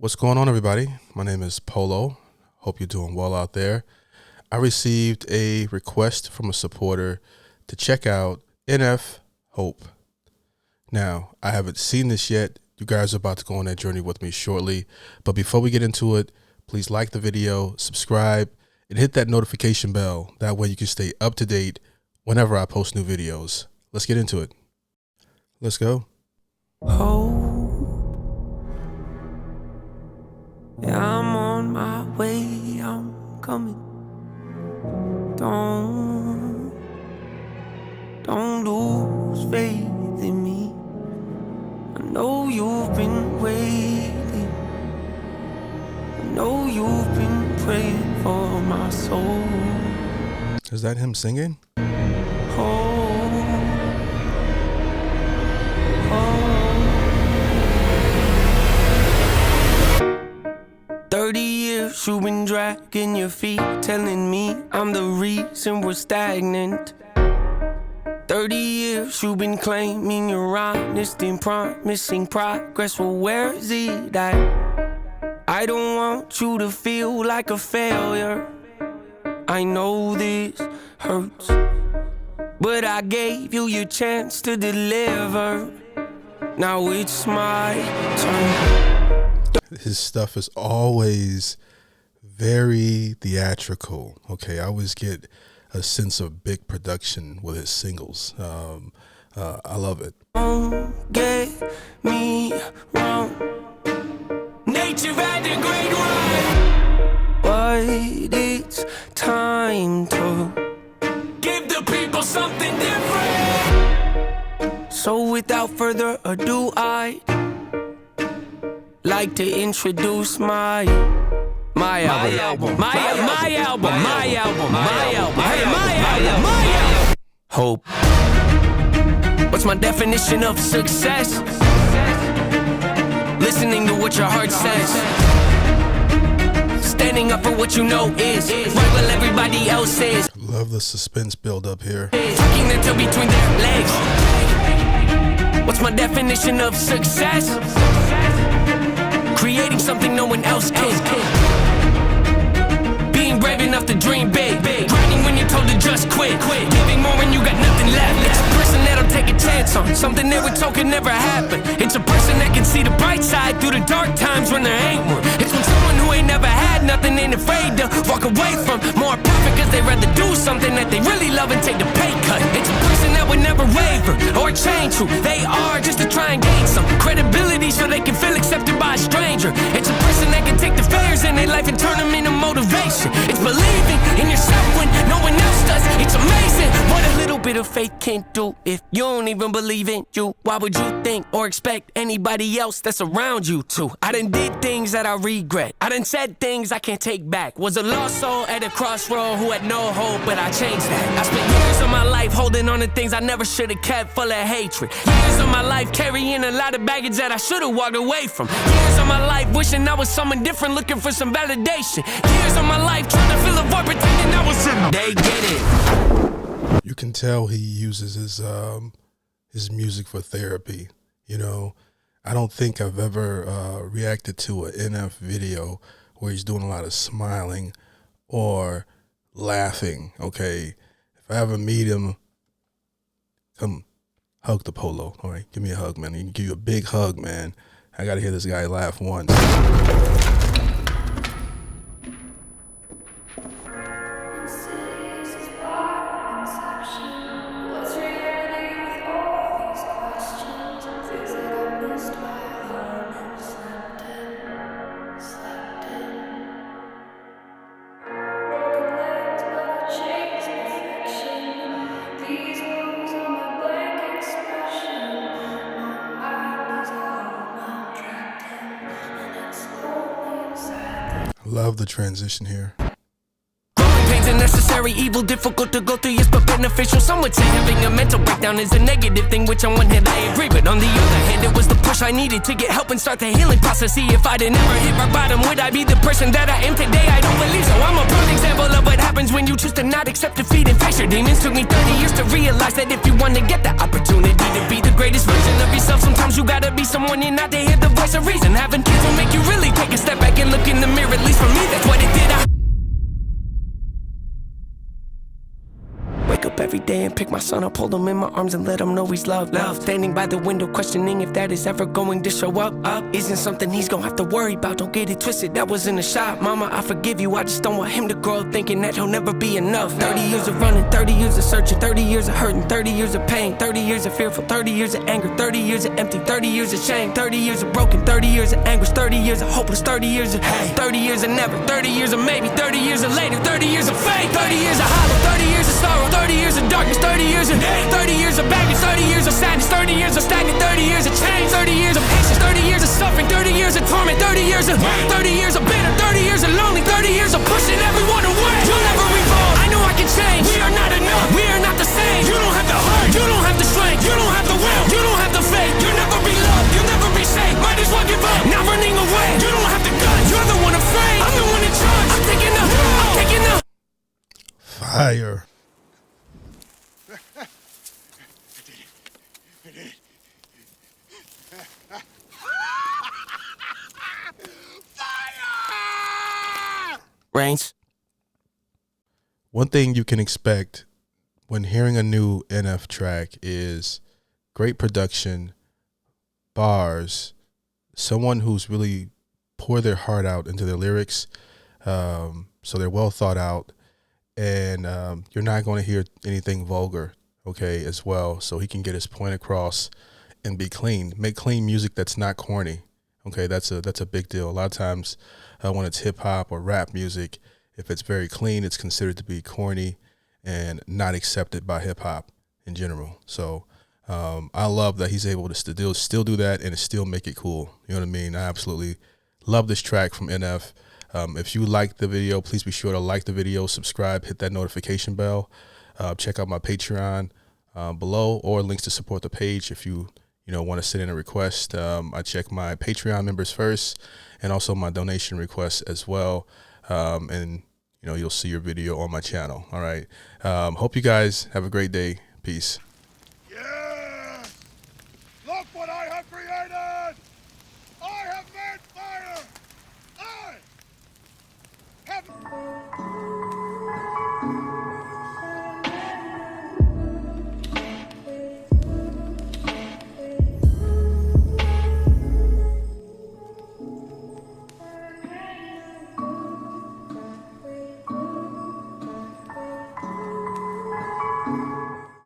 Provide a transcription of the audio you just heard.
What's going on, everybody? My name is Polo. Hope you're doing well out there. I received a request from a supporter to check out NF Hope. Now, I haven't seen this yet. You guys are about to go on that journey with me shortly. But before we get into it, please like the video, subscribe, and hit that notification bell. That way you can stay up to date whenever I post new videos. Let's get into it. Let's go. Yeah, I'm on my way, I'm coming. Don't lose faith in me. I know you've been waiting. I know you've been praying for my soul. Is that him singing? 30 years you've been dragging your feet, telling me I'm the reason we're stagnant. 30 years you've been claiming you're honest and promising progress. Well, where is it at? I don't want you to feel like a failure. I know this hurts, but I gave you your chance to deliver. Now it's my turn. His stuff is always very theatrical. Okay, I always get a sense of big production with his singles. I love it. Don't get me wrong. Nature had a great run, but it's time to give the people something different. So without further ado, I'd like to introduce my album. Hope. What's my definition of success? Listening to what your heart says. Standing up for what you know is right while everybody else is. Love the suspense build up here. Tucking the tail between their legs. What's my definition of success? Creating something no one else can. Being brave enough to dream big. Grinding when you're told to just quit. Giving more when you got nothing left. It's a person that'll take a chance on something they were told could never happen. It's a person that can see the bright side through the dark times when there ain't one. It's when someone who ain't never had nothing ain't afraid to walk away from more profit, cause they'd rather do something that they really love and take the pay cut. It's a person that would never waver or change who they are just to try and gain some credibility so they can feel accepted by a stranger. It's a person that can take the failures in their life and turn them into motivation. It's believing in yourself when no one else does. It's amazing what a little bit of faith can do. If you don't even believe in you, why would you think or expect anybody else that's around you to? I done did things that I regret. I done said things I can't take back. Was a lost soul at a crossroad who had no hope, but I changed that. I spent years of my life holding on to things I never should have kept, full of hatred. Years of my life carrying a lot of baggage that I should have walked away from. Years of my life wishing I was someone different, looking for some validation. Years of my life trying to fill a void, pretending I was in. They get it. You can tell he uses his music for therapy. You know, I don't think I've ever reacted to an NF video where he's doing a lot of smiling or laughing. Okay, if I ever meet him, come hug the Polo. All right, give me a hug, man. He can give you a big hug, man. I gotta hear this guy laugh once. Love the transition here. Growing pains are necessary. necessary evil, difficult to go through, yes, but beneficial. Some would say having a mental breakdown is a negative thing, which on one hand I agree, but on the other hand, it was the push I needed to get help and start the healing process. See, if I did never hit rock bottom, would I be the person that I am today? I don't believe so. I'm a perfect example of what happens when you choose to not accept defeat and face your demons. Took me 30 years to realize that if you want to get the opportunity to be the greatest version of yourself, sometimes you gotta be someone you're not to hear the voice of reason. Having kids will make you really take a step back and look in the mirror. At least for me, that's what it did. I wake up every day and pick my son up, hold him in my arms and let him know he's loved. Standing by the window questioning if that is ever going to show up. Isn't something he's gonna have to worry about, don't get it twisted, that was in the shop. Mama, I forgive you, I just don't want him to grow up thinking that he'll never be enough. 30 years of running, 30 years of searching, 30 years of hurting, 30 years of pain, 30 years of fearful, 30 years of anger, 30 years of empty, 30 years of shame, 30 years of broken, 30 years of anguish, 30 years of hopeless, 30 years of hate, 30 years of never, 30 years of maybe, 30 years of later, 30 years of fate, 30 years of hollow, 30 years of sorrow, 30 years of darkness, 30 years of hate, 30 years of baggage, 30 years of sadness, 30 years of stagnant, 30 years of change, 30 years of patience, 30 years of suffering, 30 years of torment, 30 years of 30 years of bitter, 30 years of lonely, 30 years of pushing everyone away. You'll never evolve, I know I can change. We are not enough, we are not the same. You don't have the heart, you don't have the strength, you don't have the will, you don't have the faith. You'll never be loved, you'll never be safe. Might as well give up, not running away. You don't have the guts, you're the one afraid. I'm the one in charge, I'm taking the Fire. Reigns. One thing you can expect when hearing a new NF track is great production, bars, someone who's really poured their heart out into their lyrics, so they're well thought out, and you're not going to hear anything vulgar, okay, as well, so he can get his point across and be clean. Make clean music that's not corny, okay, that's a big deal. A lot of times when it's hip-hop or rap music, if it's very clean, it's considered to be corny and not accepted by hip-hop in general. So I love that he's able to still do that and still make it cool. You know what I mean? I absolutely love this track from NF. If you like the video, please be sure to like the video, subscribe, hit that notification bell. Check out my Patreon below, or links to support the page if you want to send in a request. I check my Patreon members first and also my donation requests as well. And you'll see your video on my channel. All right. Hope you guys have a great day. Peace.